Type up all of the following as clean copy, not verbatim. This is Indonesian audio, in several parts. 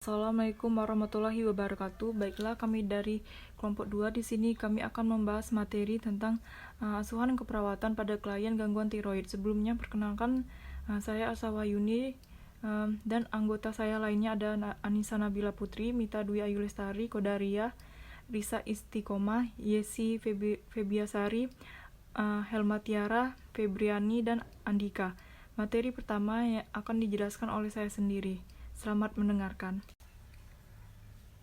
Assalamualaikum warahmatullahi wabarakatuh. Baiklah, kami dari kelompok 2 di sini kami akan membahas materi tentang asuhan keperawatan pada klien gangguan tiroid. Sebelumnya perkenalkan, saya Asa Wahyuni, dan anggota saya lainnya ada Anissa Nabila Putri, Mita Dwi Ayu Lestari, Kodaria, Risa Istiqomah, Yesi Febiasari, Helma Tiara, Febriani, dan Andika. Materi pertama yang akan dijelaskan oleh saya sendiri. Selamat mendengarkan.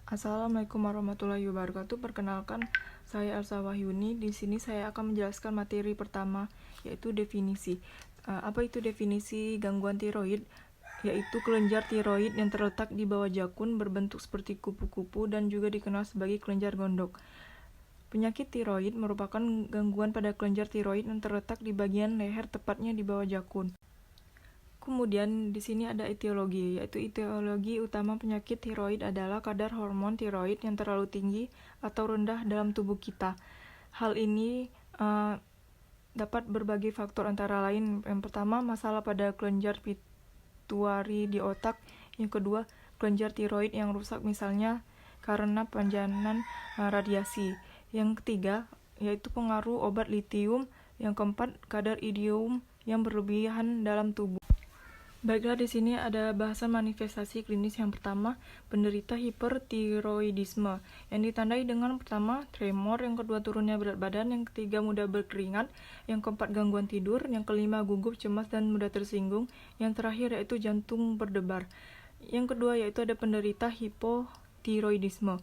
Assalamualaikum warahmatullahi wabarakatuh. Perkenalkan, saya Elsa Wahyuni. Di sini saya akan menjelaskan materi pertama, yaitu definisi. Apa itu definisi gangguan tiroid? Yaitu kelenjar tiroid yang terletak di bawah jakun, berbentuk seperti kupu-kupu dan juga dikenal sebagai kelenjar gondok. Penyakit tiroid merupakan gangguan pada kelenjar tiroid yang terletak di bagian leher, tepatnya di bawah jakun. Kemudian di sini ada etiologi, yaitu etiologi utama penyakit tiroid adalah kadar hormon tiroid yang terlalu tinggi atau rendah dalam tubuh kita. Hal ini dapat berbagai faktor, antara lain yang pertama masalah pada kelenjar pituitari di otak, yang kedua kelenjar tiroid yang rusak misalnya karena panjanan radiasi, yang ketiga yaitu pengaruh obat litium, yang keempat kadar iodium yang berlebihan dalam tubuh. Baiklah, di sini ada bahasan manifestasi klinis. Yang pertama, penderita hipertiroidisme yang ditandai dengan pertama tremor, yang kedua turunnya berat badan, yang ketiga mudah berkeringat, yang keempat gangguan tidur, yang kelima gugup, cemas, dan mudah tersinggung, yang terakhir yaitu jantung berdebar. Yang kedua yaitu ada penderita hipotiroidisme.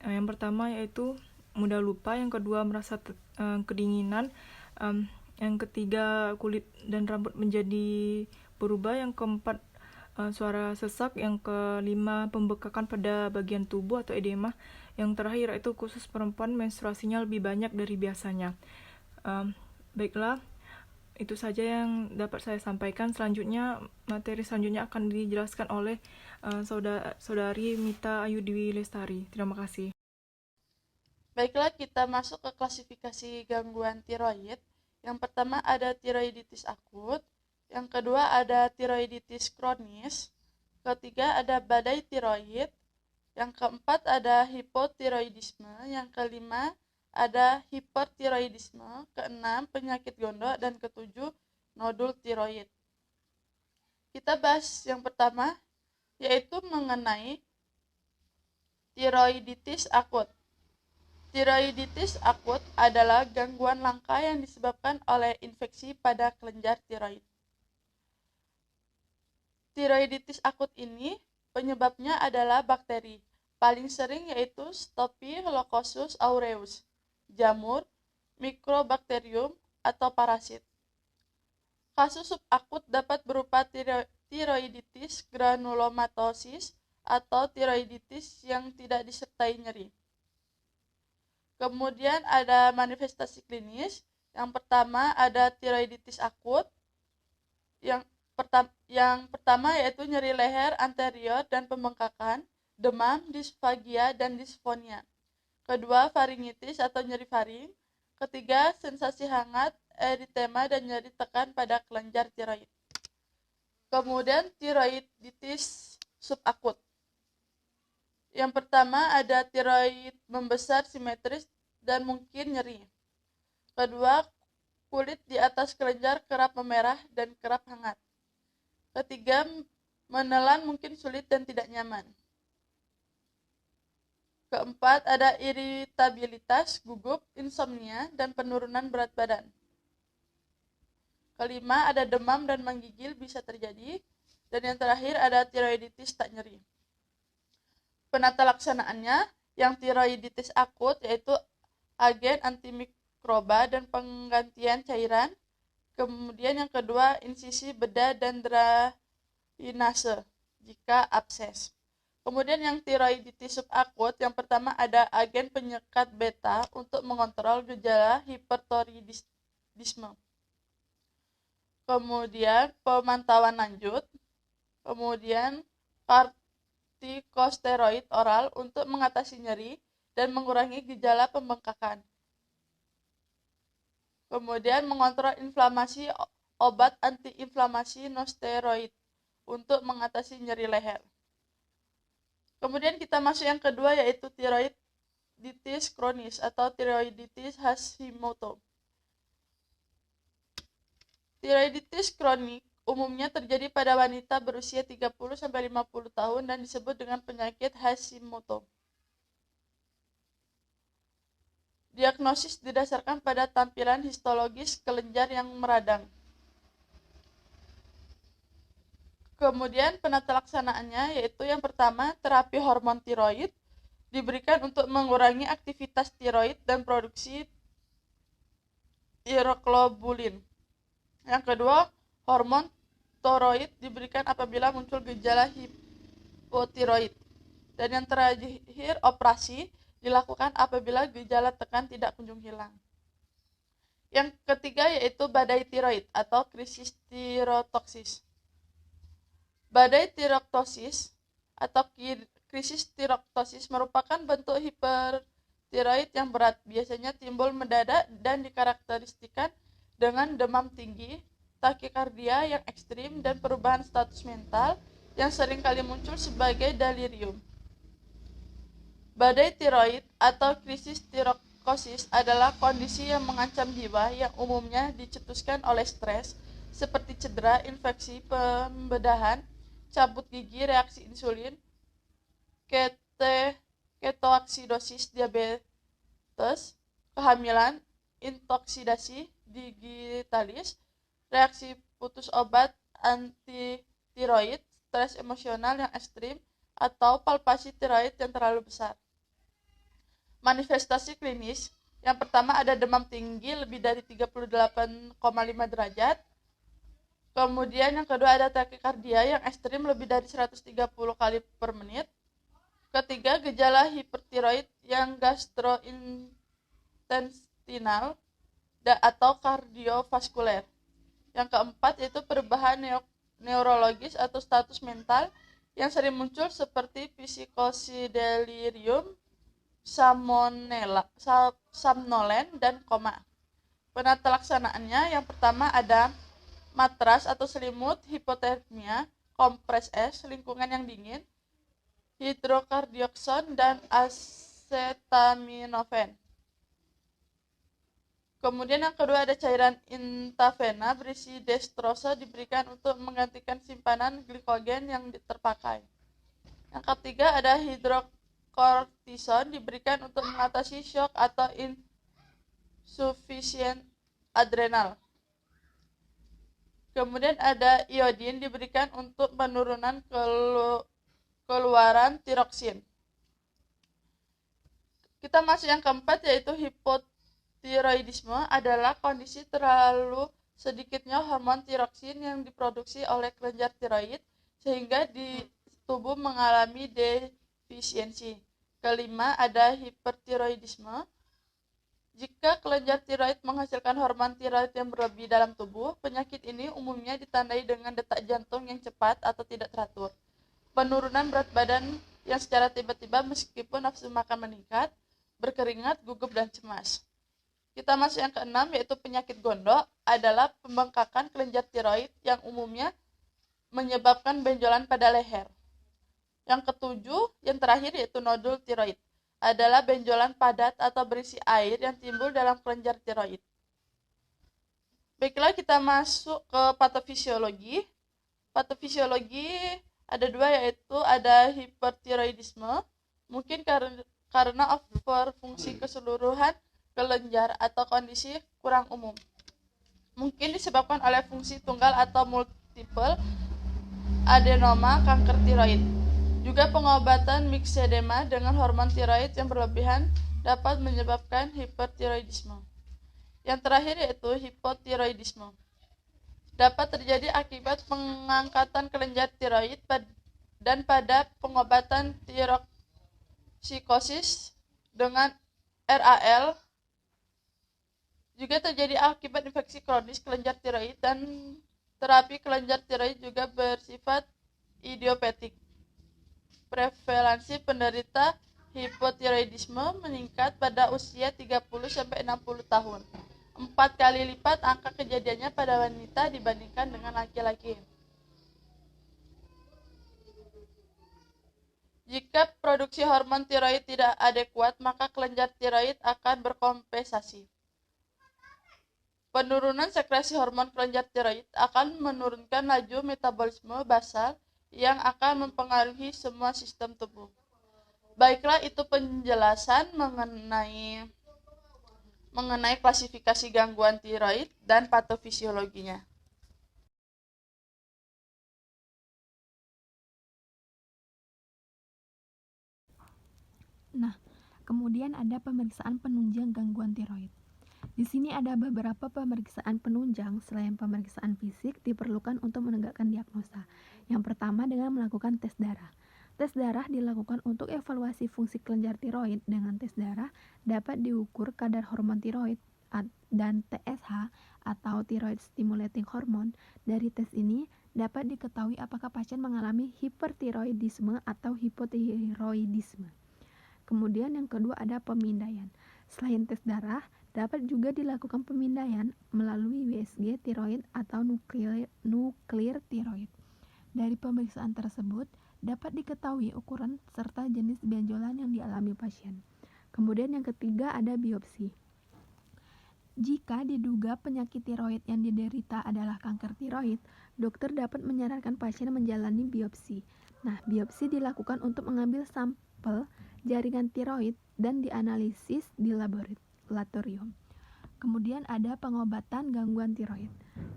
Yang pertama yaitu mudah lupa, yang kedua merasa kedinginan, yang ketiga kulit dan rambut menjadi berubah, yang keempat suara sesak, yang kelima pembekakan pada bagian tubuh atau edema, yang terakhir itu khusus perempuan menstruasinya lebih banyak dari biasanya. Baiklah, itu saja yang dapat saya sampaikan. Selanjutnya, materi selanjutnya akan dijelaskan oleh saudari Mita Ayu Dwi Lestari. Terima kasih. Baiklah, kita masuk ke klasifikasi gangguan tiroid. Yang pertama ada tiroiditis akut, yang kedua ada tiroiditis kronis, ketiga ada badai tiroid, yang keempat ada hipotiroidisme, yang kelima ada hipertiroidisme, keenam penyakit gondok, dan ketujuh nodul tiroid. Kita bahas yang pertama, yaitu mengenai tiroiditis akut. Tiroiditis akut adalah gangguan langka yang disebabkan oleh infeksi pada kelenjar tiroid. Tiroiditis akut ini penyebabnya adalah bakteri, paling sering yaitu Staphylococcus aureus, jamur, mikrobakterium, atau parasit. Kasus subakut dapat berupa tiroiditis granulomatosis atau tiroiditis yang tidak disertai nyeri. Kemudian ada manifestasi klinis. Yang pertama ada tiroiditis akut. Yang pertama yaitu nyeri leher anterior dan pembengkakan, demam, disfagia, dan disfonia. Kedua, faringitis atau nyeri faring. Ketiga, sensasi hangat, eritema, dan nyeri tekan pada kelenjar tiroid. Kemudian tiroiditis subakut. Yang pertama ada tiroid membesar simetris dan mungkin nyeri. Kedua, kulit di atas kelenjar kerap memerah dan kerap hangat. Ketiga, menelan mungkin sulit dan tidak nyaman. Keempat, ada iritabilitas, gugup, insomnia, dan penurunan berat badan. Kelima, ada demam dan menggigil bisa terjadi. Dan yang terakhir ada tiroiditis tak nyeri. Penata laksanaannya, yang tiroiditis akut yaitu agen antimikroba dan penggantian cairan. Kemudian yang kedua, insisi bedah dan drainase jika abses. Kemudian yang tiroiditis subakut, yang pertama ada agen penyekat beta untuk mengontrol gejala hipertiroidisme. Kemudian pemantauan lanjut. Kemudian kortikosteroid oral untuk mengatasi nyeri dan mengurangi gejala pembengkakan. Kemudian mengontrol inflamasi, obat antiinflamasi non-steroid untuk mengatasi nyeri leher. Kemudian kita masuk yang kedua, yaitu tiroiditis kronis atau tiroiditis Hashimoto. Tiroiditis kronik umumnya terjadi pada wanita berusia 30-50 tahun dan disebut dengan penyakit Hashimoto. Diagnosis didasarkan pada tampilan histologis kelenjar yang meradang. Kemudian penata laksanaannya yaitu yang pertama, terapi hormon tiroid diberikan untuk mengurangi aktivitas tiroid dan produksi tiroglobulin. Yang kedua, hormon toroid diberikan apabila muncul gejala hipotiroid. Dan yang terakhir, operasi dilakukan apabila gejala tekan tidak kunjung hilang. Yang ketiga yaitu badai tiroid atau krisis tirotoksis. Badai tiroktosis atau krisis tiroktosis merupakan bentuk hipertiroid yang berat, biasanya timbul mendadak dan dikarakteristikan dengan demam tinggi, takikardia yang ekstrim, dan perubahan status mental yang sering kali muncul sebagai delirium. Badai tiroid atau krisis tirokosis adalah kondisi yang mengancam jiwa yang umumnya dicetuskan oleh stres, seperti cedera, infeksi, pembedahan, cabut gigi, reaksi insulin, ketoaksidosis, diabetes, kehamilan, intoksidasi digitalis, reaksi putus obat anti-tiroid, stres emosional yang ekstrim, atau palpasi tiroid yang terlalu besar. Manifestasi klinis, yang pertama ada demam tinggi lebih dari 38,5 derajat. Kemudian yang kedua ada takikardia yang ekstrim lebih dari 130 kali per menit. Ketiga, gejala hipertiroid yang gastrointestinal atau kardiovaskuler. Yang keempat yaitu perubahan neurologis atau status mental yang sering muncul seperti psikosi, delirium, somnolen, dan koma. Penata laksanaannya yang pertama ada matras atau selimut, hipotermia, kompres es, lingkungan yang dingin, hidrokortisone, dan acetaminophen. Kemudian yang kedua ada cairan intravena berisi dextrose diberikan untuk menggantikan simpanan glikogen yang terpakai. Yang ketiga ada hidrokortisone diberikan untuk mengatasi shock atau insufficient adrenal. Kemudian ada iodin diberikan untuk penurunan keluaran tiroksin. Kita masuk yang keempat yaitu hipotiroidisme adalah kondisi terlalu sedikitnya hormon tiroksin yang diproduksi oleh kelenjar tiroid sehingga di tubuh mengalami defisiensi. Kelima ada hipertiroidisme. Jika kelenjar tiroid menghasilkan hormon tiroid yang berlebih dalam tubuh, penyakit ini umumnya ditandai dengan detak jantung yang cepat atau tidak teratur, penurunan berat badan yang secara tiba-tiba meskipun nafsu makan meningkat, berkeringat, gugup, dan cemas. Kita masuk yang keenam yaitu penyakit gondok adalah pembengkakan kelenjar tiroid yang umumnya menyebabkan benjolan pada leher. Yang ketujuh, yang terakhir yaitu nodul tiroid adalah benjolan padat atau berisi air yang timbul dalam kelenjar tiroid. Baiklah, kita masuk ke patofisiologi. Patofisiologi ada dua, yaitu ada hipertiroidisme, mungkin karena overfungsi keseluruhan kelenjar atau kondisi kurang umum. Mungkin disebabkan oleh fungsi tunggal atau multiple adenoma kanker tiroid. Juga pengobatan mixedema dengan hormon tiroid yang berlebihan dapat menyebabkan hipertiroidisme. Yang terakhir yaitu hipotiroidisme. Dapat terjadi akibat pengangkatan kelenjar tiroid dan pada pengobatan tiroksikosis dengan RAL. Juga terjadi akibat infeksi kronis kelenjar tiroid dan terapi kelenjar tiroid juga bersifat idiopatik. Prevalensi penderita hipotiroidisme meningkat pada usia 30-60 tahun. 4 kali lipat angka kejadiannya pada wanita dibandingkan dengan laki-laki. Jika produksi hormon tiroid tidak adekuat, maka kelenjar tiroid akan berkompensasi. Penurunan sekresi hormon kelenjar tiroid akan menurunkan laju metabolisme basal yang akan mempengaruhi semua sistem tubuh. Baiklah, itu penjelasan mengenai klasifikasi gangguan tiroid dan patofisiologinya. Nah, kemudian ada pemeriksaan penunjang gangguan tiroid. Di sini ada beberapa pemeriksaan penunjang selain pemeriksaan fisik diperlukan untuk menegakkan diagnosa. Yang pertama dengan melakukan tes darah. Tes darah dilakukan untuk evaluasi fungsi kelenjar tiroid. Dengan tes darah dapat diukur kadar hormon tiroid dan TSH atau thyroid stimulating hormone. Dari tes ini dapat diketahui apakah pasien mengalami hipertiroidisme atau hipotiroidisme. Kemudian yang kedua ada pemindaian. Selain tes darah, dapat juga dilakukan pemindaian melalui USG tiroid atau nuklir tiroid. Dari pemeriksaan tersebut, dapat diketahui ukuran serta jenis benjolan yang dialami pasien. Kemudian yang ketiga ada biopsi. Jika diduga penyakit tiroid yang diderita adalah kanker tiroid, dokter dapat menyarankan pasien menjalani biopsi. Nah, biopsi dilakukan untuk mengambil sampel jaringan tiroid dan dianalisis di laboratorium. Kemudian ada pengobatan gangguan tiroid.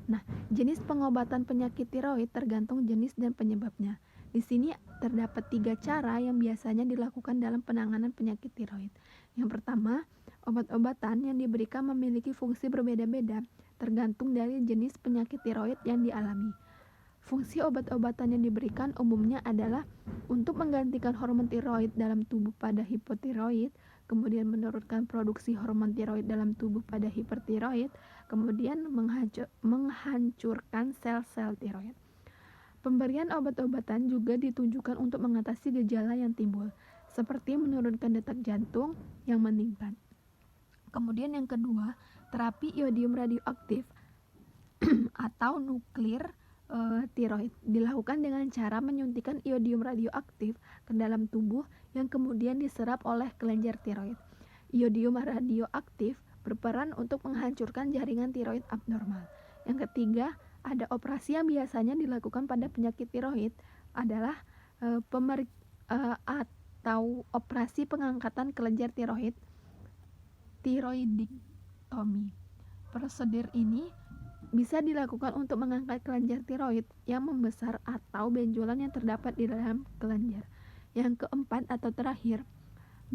Nah, jenis pengobatan penyakit tiroid tergantung jenis dan penyebabnya. Di sini terdapat 3 cara yang biasanya dilakukan dalam penanganan penyakit tiroid. Yang pertama, obat-obatan yang diberikan memiliki fungsi berbeda-beda tergantung dari jenis penyakit tiroid yang dialami. Fungsi obat-obatan yang diberikan umumnya adalah untuk menggantikan hormon tiroid dalam tubuh pada hipotiroid, kemudian menurunkan produksi hormon tiroid dalam tubuh pada hipertiroid, kemudian menghancurkan sel-sel tiroid. Pemberian obat-obatan juga ditujukan untuk mengatasi gejala yang timbul, seperti menurunkan detak jantung yang meningkat. Kemudian yang kedua, terapi iodium radioaktif atau nuklir tiroid dilakukan dengan cara menyuntikkan iodium radioaktif ke dalam tubuh yang kemudian diserap oleh kelenjar tiroid. Iodium radioaktif berperan untuk menghancurkan jaringan tiroid abnormal. Yang ketiga, ada operasi yang biasanya dilakukan pada penyakit tiroid adalah atau operasi pengangkatan kelenjar tiroid, tiroidektomi. Prosedur ini bisa dilakukan untuk mengangkat kelenjar tiroid yang membesar atau benjolan yang terdapat di dalam kelenjar. Yang keempat atau terakhir,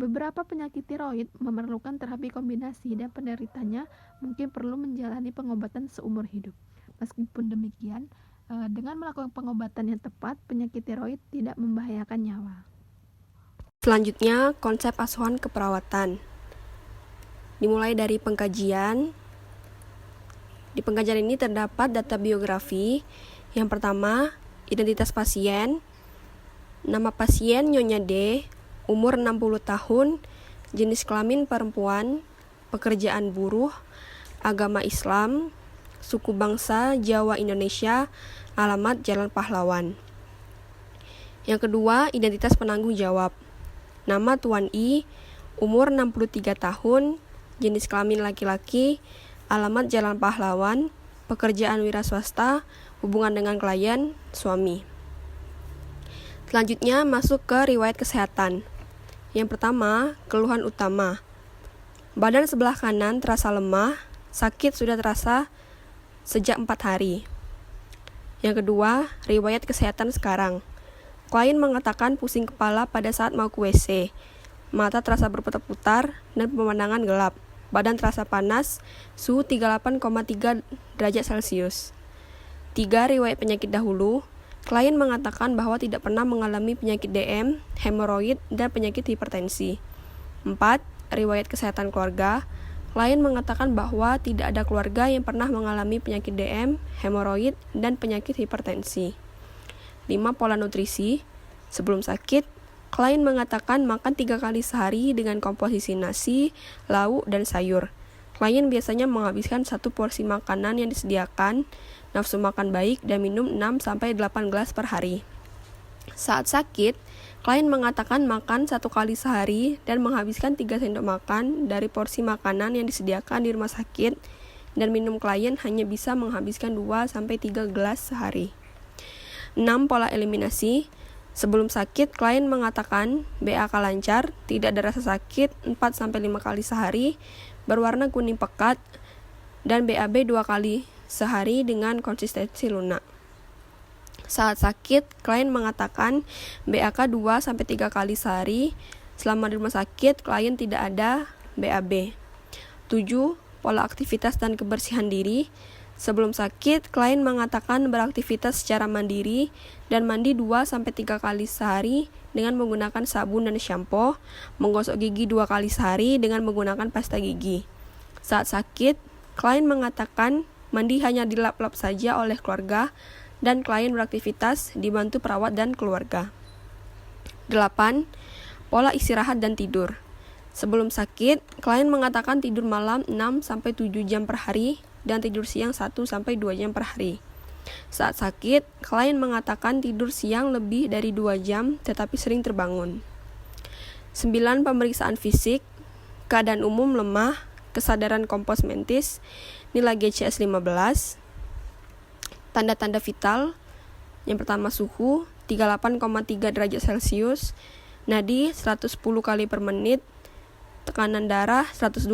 beberapa penyakit tiroid memerlukan terapi kombinasi dan penderitanya mungkin perlu menjalani pengobatan seumur hidup. Meskipun demikian, dengan melakukan pengobatan yang tepat, penyakit tiroid tidak membahayakan nyawa. Selanjutnya, konsep asuhan keperawatan. Dimulai dari pengkajian. Di pengkajian ini terdapat data biografi. Yang pertama, identitas pasien. Nama pasien Nyonya D, umur 60 tahun, jenis kelamin perempuan, pekerjaan buruh, agama Islam, suku bangsa Jawa Indonesia, alamat Jalan Pahlawan. Yang kedua, identitas penanggung jawab. Nama Tuan I, umur 63 tahun, jenis kelamin laki-laki, alamat Jalan Pahlawan, pekerjaan wira swasta, hubungan dengan klien, suami. Selanjutnya masuk ke riwayat kesehatan. Yang pertama, keluhan utama. Badan sebelah kanan terasa lemah, sakit sudah terasa sejak 4 hari. Yang kedua, riwayat kesehatan sekarang. Klien mengatakan pusing kepala pada saat mau ke WC, mata terasa berputar-putar dan pemandangan gelap. Badan terasa panas, suhu 38,3 derajat Celcius. 3. Riwayat penyakit dahulu. Klien mengatakan bahwa tidak pernah mengalami penyakit DM, hemoroid, dan penyakit hipertensi. 4. Riwayat kesehatan keluarga. Klien mengatakan bahwa tidak ada keluarga yang pernah mengalami penyakit DM, hemoroid, dan penyakit hipertensi. 5. Pola nutrisi. Sebelum sakit, klien mengatakan makan 3 kali sehari dengan komposisi nasi, lauk, dan sayur. Klien biasanya menghabiskan 1 porsi makanan yang disediakan, nafsu makan baik, dan minum 6-8 gelas per hari. Saat sakit, Klien mengatakan makan 1 kali sehari dan menghabiskan 3 sendok makan dari porsi makanan yang disediakan di rumah sakit, dan minum klien hanya bisa menghabiskan 2-3 gelas sehari. 6. Pola eliminasi. Sebelum sakit, klien mengatakan BAK lancar, tidak ada rasa sakit 4-5 kali sehari, berwarna kuning pekat, dan BAB 2 kali sehari dengan konsistensi lunak. Saat sakit, klien mengatakan BAK 2-3 kali sehari. Selama di rumah sakit, klien tidak ada BAB. 7. Pola aktivitas dan kebersihan diri. Sebelum sakit, klien mengatakan beraktivitas secara mandiri dan mandi 2-3 kali sehari dengan menggunakan sabun dan shampoo, menggosok gigi 2 kali sehari dengan menggunakan pasta gigi. Saat sakit, klien mengatakan mandi hanya dilap-lap saja oleh keluarga dan klien beraktivitas dibantu perawat dan keluarga. 8. Pola istirahat dan tidur. Sebelum sakit, klien mengatakan tidur malam 6-7 jam per hari dan tidur siang 1-2 jam per hari. Saat sakit, klien mengatakan tidur siang lebih dari 2 jam tetapi sering terbangun. 9. Pemeriksaan fisik. Keadaan umum lemah, kesadaran kompos mentis, nilai GCS 15. Tanda-tanda vital. Yang pertama suhu 38,3 derajat Celcius, nadi 110 kali per menit, tekanan darah 120/70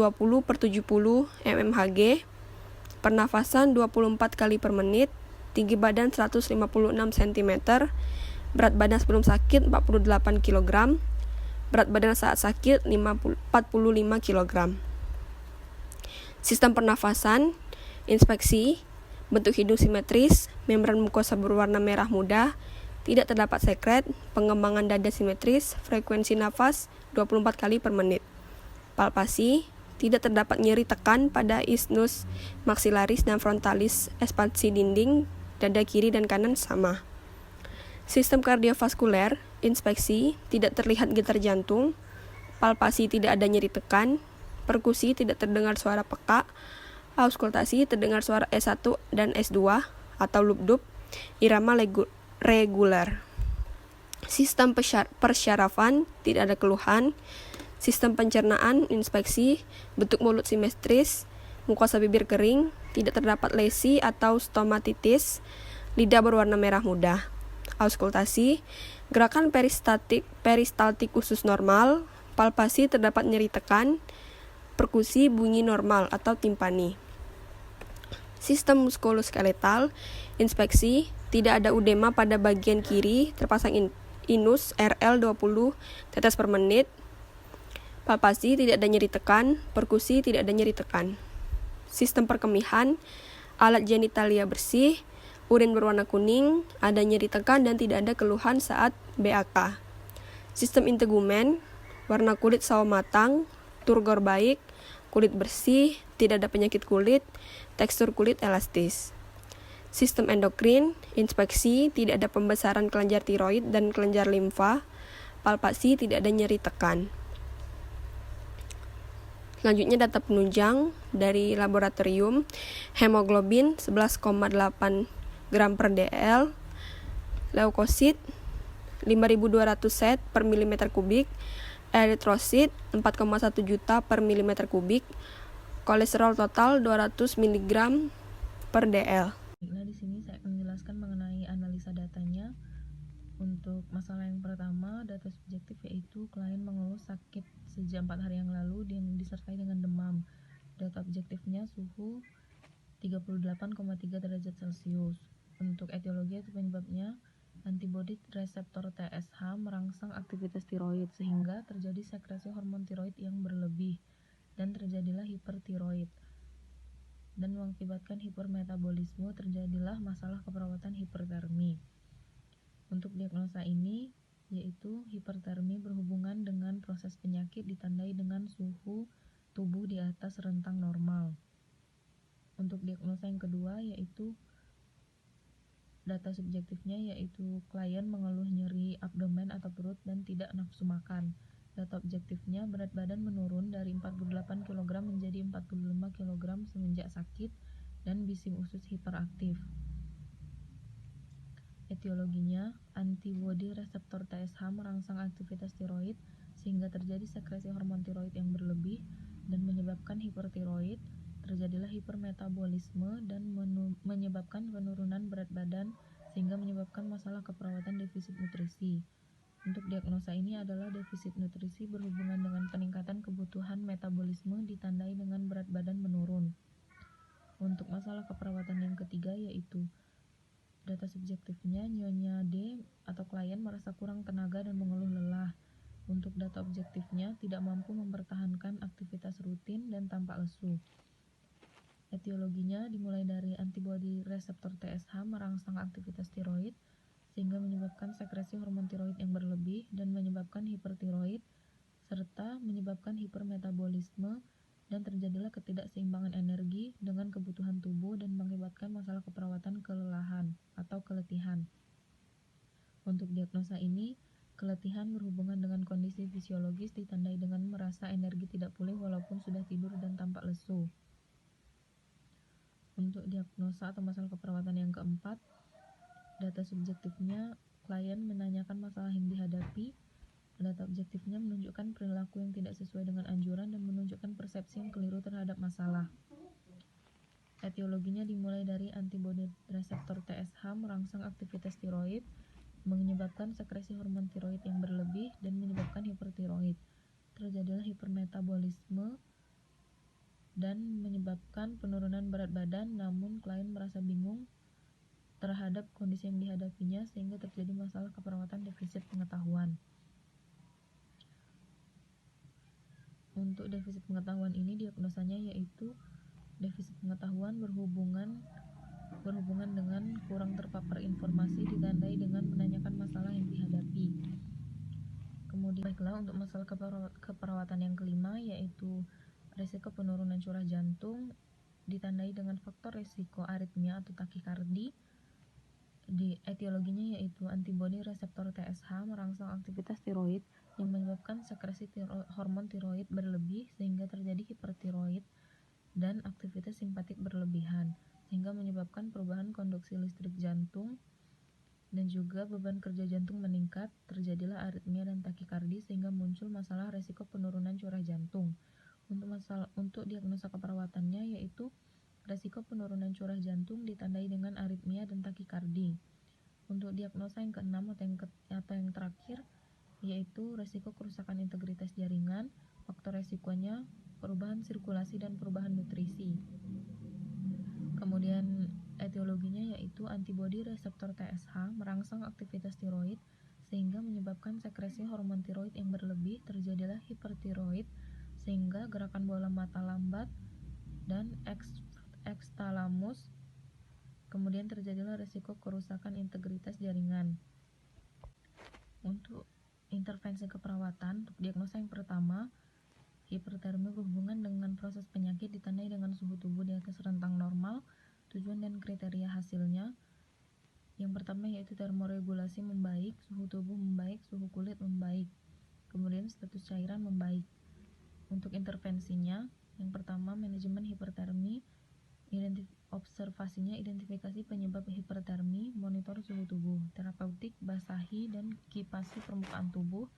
mmHg, pernafasan 24 kali per menit, tinggi badan 156 cm, berat badan sebelum sakit 48 kg, berat badan saat sakit 45 kg. Sistem pernafasan, inspeksi, bentuk hidung simetris, membran mukosa berwarna merah muda, tidak terdapat sekret, pengembangan dada simetris, frekuensi nafas 24 kali per menit. Palpasi, tidak terdapat nyeri tekan pada isthmus maxillaris dan frontalis, ekspansi dinding dada kiri dan kanan sama. Sistem kardiovaskuler, inspeksi, tidak terlihat getar jantung, palpasi tidak ada nyeri tekan, perkusi tidak terdengar suara peka, auskultasi terdengar suara S1 dan S2 atau lub-dub, irama reguler. Sistem persyarafan, tidak ada keluhan. Sistem pencernaan, inspeksi, bentuk mulut simetris, mukosa bibir kering, tidak terdapat lesi atau stomatitis, lidah berwarna merah muda. Auskultasi, gerakan peristaltik usus normal, palpasi terdapat nyeri tekan, perkusi bunyi normal atau timpani. Sistem muskuloskeletal, inspeksi, tidak ada udema pada bagian kiri, terpasang inus RL 20 tetes per menit. Palpasi tidak ada nyeri tekan, perkusi tidak ada nyeri tekan. Sistem perkemihan, alat genitalia bersih, urin berwarna kuning, ada nyeri tekan dan tidak ada keluhan saat BAK. Sistem integumen, warna kulit sawo matang, turgor baik, kulit bersih, tidak ada penyakit kulit, tekstur kulit elastis. Sistem endokrin, inspeksi, tidak ada pembesaran kelenjar tiroid dan kelenjar limfa, palpasi tidak ada nyeri tekan. Selanjutnya data penunjang dari laboratorium, hemoglobin 11,8 gram per dl, leukosit 5.200 set per milimeter kubik, eritrosit 4,1 juta per milimeter kubik, kolesterol total 200 mg per dl. Nah, di sini saya akan menjelaskan mengenai analisa datanya. Untuk masalah yang pertama, data subjektif yaitu klien mengeluh sakit sejak 4 hari yang lalu yang disertai dengan demam. Data objektifnya suhu 38,3 derajat Celcius. Untuk etiologi atau penyebabnya, antibodi reseptor TSH merangsang aktivitas tiroid sehingga terjadi sekresi hormon tiroid yang berlebih dan terjadilah hipertiroid dan mengakibatkan hipermetabolisme, terjadilah masalah keperawatan hipertermi. Untuk diagnosa ini yaitu hipertermi berhubungan dengan proses penyakit ditandai dengan suhu tubuh di atas rentang normal. Untuk diagnosa yang kedua yaitu data subjektifnya yaitu klien mengeluh nyeri abdomen atau perut dan tidak nafsu makan. Data objektifnya berat badan menurun dari 48 kg menjadi 45 kg semenjak sakit dan bisim usus hiperaktif. Etiologinya, antibodi reseptor TSH merangsang aktivitas tiroid sehingga terjadi sekresi hormon tiroid yang berlebih dan menyebabkan hipertiroid, terjadilah hipermetabolisme dan menyebabkan penurunan berat badan sehingga menyebabkan masalah keperawatan defisit nutrisi. Untuk diagnosa ini adalah defisit nutrisi berhubungan dengan peningkatan kebutuhan metabolisme ditandai dengan berat badan menurun. Untuk masalah keperawatan yang ketiga yaitu data subjektifnya, Nyonya D atau klien merasa kurang tenaga dan mengeluh lelah. Untuk data objektifnya, tidak mampu mempertahankan aktivitas rutin dan tampak lesu. Etiologinya dimulai dari antibodi reseptor TSH merangsang aktivitas tiroid sehingga menyebabkan sekresi hormon tiroid yang berlebih dan menyebabkan hipertiroid serta menyebabkan hipermetabolisme dan terjadilah ketidakseimbangan energi dengan kebutuhan tubuh dan mengakibatkan masalah keperawatan kelelahan atau keletihan. Untuk diagnosa ini, keletihan berhubungan dengan kondisi fisiologis ditandai dengan merasa energi tidak pulih walaupun sudah tidur dan tampak lesu. Untuk diagnosa atau masalah keperawatan yang keempat, data subjektifnya, klien menanyakan masalah yang dihadapi. Data objektifnya menunjukkan perilaku yang tidak sesuai dengan anjuran dan menunjukkan persepsi yang keliru terhadap masalah. Etiologinya dimulai dari antibodi reseptor TSH merangsang aktivitas tiroid, menyebabkan sekresi hormon tiroid yang berlebih dan menyebabkan hipertiroid. Terjadilah hipermetabolisme dan menyebabkan penurunan berat badan, namun klien merasa bingung terhadap kondisi yang dihadapinya sehingga terjadi masalah keperawatan defisit pengetahuan. Untuk defisit pengetahuan ini diagnosanya yaitu defisit pengetahuan berhubungan dengan kurang terpapar informasi ditandai dengan menanyakan masalah yang dihadapi. Kemudian baiklah untuk masalah keperawatan yang kelima yaitu risiko penurunan curah jantung ditandai dengan faktor risiko aritmia atau takikardi. Di etiologinya yaitu antibodi reseptor TSH merangsang aktivitas tiroid yang menyebabkan sekresi hormon tiroid berlebih sehingga terjadi hipertiroid dan aktivitas simpatik berlebihan sehingga menyebabkan perubahan konduksi listrik jantung dan juga beban kerja jantung meningkat, terjadilah aritmia dan takikardi sehingga muncul masalah resiko penurunan curah jantung. Untuk diagnosa keperawatannya yaitu resiko penurunan curah jantung ditandai dengan aritmia dan takikardi. Untuk diagnosa yang keenam atau yang terakhir yaitu resiko kerusakan integritas jaringan. Faktor resikonya perubahan sirkulasi dan perubahan nutrisi. Kemudian etiologinya yaitu antibodi reseptor TSH merangsang aktivitas tiroid sehingga menyebabkan sekresi hormon tiroid yang berlebih, terjadilah hipertiroid sehingga gerakan bola mata lambat dan ekstalamus. Kemudian terjadilah risiko kerusakan integritas jaringan. Untuk intervensi keperawatan, untuk diagnosa yang pertama, hipertermia berhubungan dengan proses penyakit ditandai dengan suhu tubuh di atas rentang normal. Tujuan dan kriteria hasilnya, yang pertama yaitu termoregulasi membaik, suhu tubuh membaik, suhu kulit membaik, kemudian status cairan membaik. Untuk intervensinya, yang pertama manajemen hipertermi, observasinya identifikasi penyebab hipertermi, monitor suhu tubuh, terapeutik basahi dan kipasi permukaan tubuh,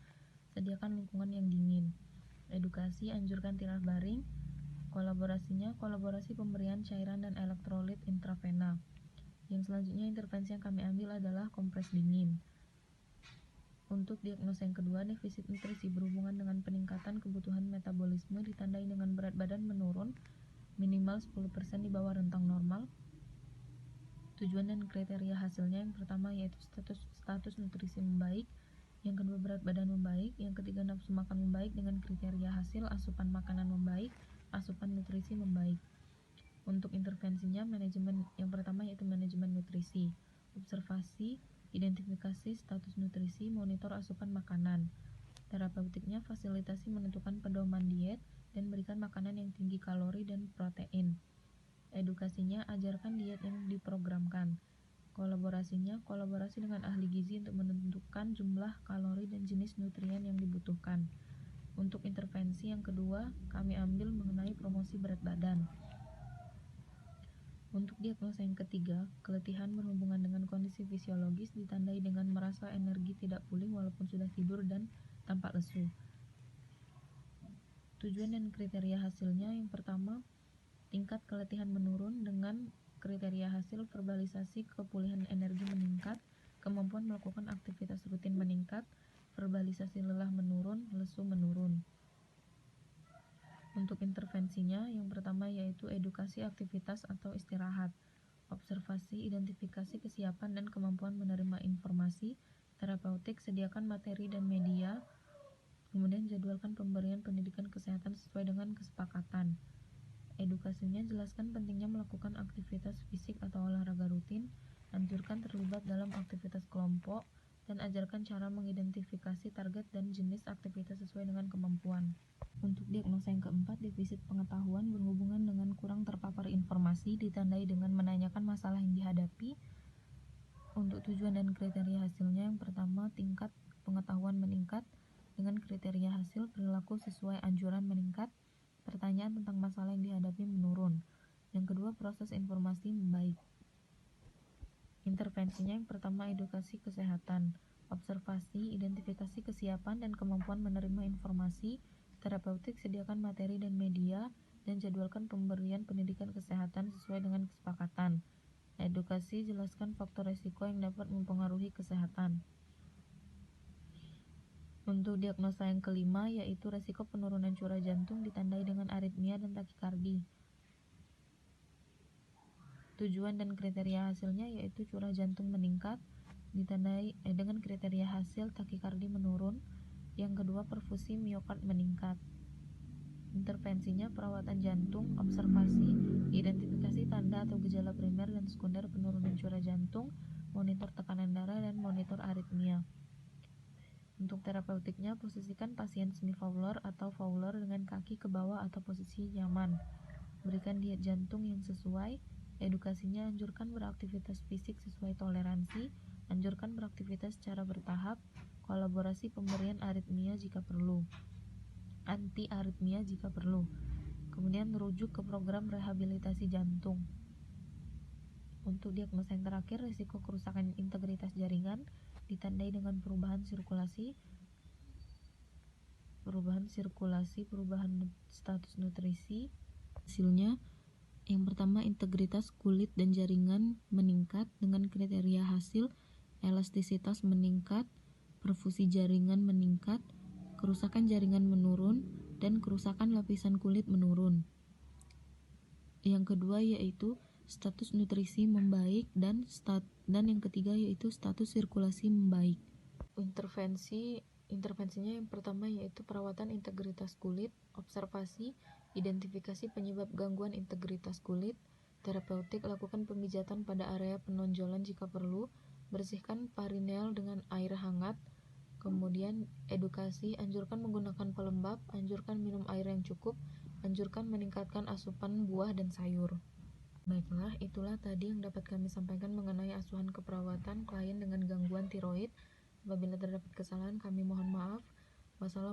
sediakan lingkungan yang dingin. Edukasi, anjurkan tirar baring. Kolaborasinya, kolaborasi pemberian cairan dan elektrolit intravena. Yang selanjutnya intervensi yang kami ambil adalah kompres dingin. Untuk diagnosa yang kedua, defisit nutrisi berhubungan dengan peningkatan kebutuhan metabolisme ditandai dengan berat badan menurun minimal 10% di bawah rentang normal. Tujuan dan kriteria hasilnya, yang pertama yaitu status nutrisi membaik, yang kedua berat badan membaik, yang ketiga nafsu makan membaik dengan kriteria hasil asupan makanan membaik, asupan nutrisi membaik. Untuk intervensinya, yang pertama yaitu manajemen nutrisi, observasi, identifikasi status nutrisi, monitor asupan makanan. Terapeutiknya fasilitasi menentukan pedoman diet dan berikan makanan yang tinggi kalori dan protein. Edukasinya, ajarkan diet yang diprogramkan. Kolaborasinya, kolaborasi dengan ahli gizi untuk menentukan jumlah kalori dan jenis nutrien yang dibutuhkan. Untuk intervensi yang kedua, kami ambil mengenai promosi berat badan. Untuk diagnosa yang ketiga, keletihan berhubungan dengan kondisi fisiologis ditandai dengan merasa energi tidak pulih walaupun sudah tidur dan tampak lesu. Tujuan dan kriteria hasilnya, yang pertama, tingkat keletihan menurun dengan kriteria hasil verbalisasi kepulihan energi meningkat, kemampuan melakukan aktivitas rutin meningkat, verbalisasi lelah menurun, lesu menurun. Untuk intervensinya, yang pertama yaitu edukasi aktivitas atau istirahat, observasi, identifikasi kesiapan dan kemampuan menerima informasi, terapeutik, sediakan materi dan media, kemudian jadwalkan pemberian pendidikan kesehatan sesuai dengan kesepakatan. Edukasinya, jelaskan pentingnya melakukan aktivitas fisik atau olahraga rutin, anjurkan terlibat dalam aktivitas kelompok, dan ajarkan cara mengidentifikasi target dan jenis aktivitas sesuai dengan kemampuan. Untuk diagnosa yang keempat, defisit pengetahuan berhubungan dengan kurang terpapar informasi ditandai dengan menanyakan masalah yang dihadapi. Untuk tujuan dan kriteria hasilnya, yang pertama, tingkat pengetahuan meningkat dengan kriteria hasil perilaku sesuai anjuran meningkat, pertanyaan tentang masalah yang dihadapi menurun. Yang kedua, proses informasi membaik. Intervensinya, yang pertama, edukasi kesehatan, observasi, identifikasi kesiapan dan kemampuan menerima informasi, terapeutik, sediakan materi dan media, dan jadwalkan pemberian pendidikan kesehatan sesuai dengan kesepakatan. Edukasi, jelaskan faktor resiko yang dapat mempengaruhi kesehatan. Untuk diagnosa yang kelima, yaitu resiko penurunan curah jantung ditandai dengan aritmia dan takikardi. Tujuan dan kriteria hasilnya yaitu curah jantung meningkat ditandai dengan kriteria hasil takikardi menurun. Yang kedua, perfusi miokard meningkat. Intervensinya, perawatan jantung, observasi, identifikasi tanda atau gejala primer dan sekunder penurunan curah jantung, monitor tekanan darah, dan monitor aritmia. Untuk terapeutiknya, posisikan pasien semi-fowler atau fowler dengan kaki ke bawah atau posisi nyaman. Berikan diet jantung yang sesuai. Edukasinya, anjurkan beraktivitas fisik sesuai toleransi, anjurkan beraktivitas secara bertahap, kolaborasi pemberian aritmia jika perlu, anti aritmia jika perlu. Kemudian merujuk ke program rehabilitasi jantung. Untuk diagnosa yang terakhir, risiko kerusakan integritas jaringan ditandai dengan perubahan sirkulasi, perubahan status nutrisi. Hasilnya, yang pertama, integritas kulit dan jaringan meningkat dengan kriteria hasil, elastisitas meningkat, perfusi jaringan meningkat, kerusakan jaringan menurun, dan kerusakan lapisan kulit menurun. Yang kedua yaitu status nutrisi membaik, dan yang ketiga yaitu status sirkulasi membaik. Intervensinya, yang pertama yaitu perawatan integritas kulit, observasi, identifikasi penyebab gangguan integritas kulit, terapeutik, lakukan pemijatan pada area penonjolan jika perlu, bersihkan perineal dengan air hangat. Kemudian edukasi, anjurkan menggunakan pelembab, anjurkan minum air yang cukup, anjurkan meningkatkan asupan buah dan sayur. Baiklah, itulah tadi yang dapat kami sampaikan mengenai asuhan keperawatan klien dengan gangguan tiroid. Apabila terdapat kesalahan, kami mohon maaf. Wassalamualaikum